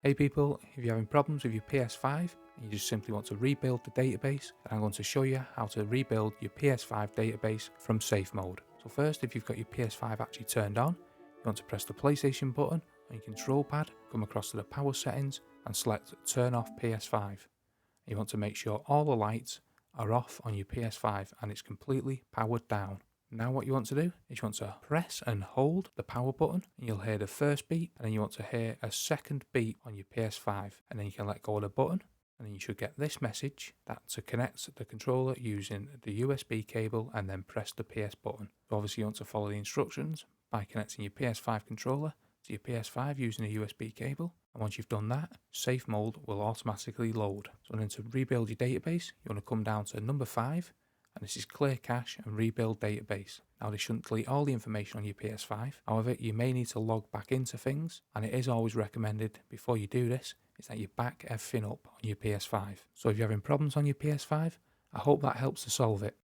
Hey people, if you're having problems with your PS5 and you just simply want to rebuild the database, then I'm going to show you how to rebuild your PS5 database from safe mode. So first, if you've got your PS5 actually turned on, you want to press the PlayStation button on your control pad, come across to the power settings and select turn off PS5. You want to make sure all the lights are off on your PS5 and it's completely powered down. Now what you want to do is you want to press and hold the power button and you'll hear the first beep, and then you want to hear a second beep on your PS5, and then you can let go of the button and then you should get this message that to connect the controller using the USB cable and then press the PS button. So obviously you want to follow the instructions by connecting your PS5 controller to your PS5 using a USB cable, and once you've done that, safe mode will automatically load. So then to rebuild your database, you want to come down to number 5, and this is clear cache and rebuild database. Now this shouldn't delete all the information on your PS5, however you may need to log back into things, and it is always recommended before you do this is that you back everything up on your PS5. So if you're having problems on your PS5, I hope that helps to solve it.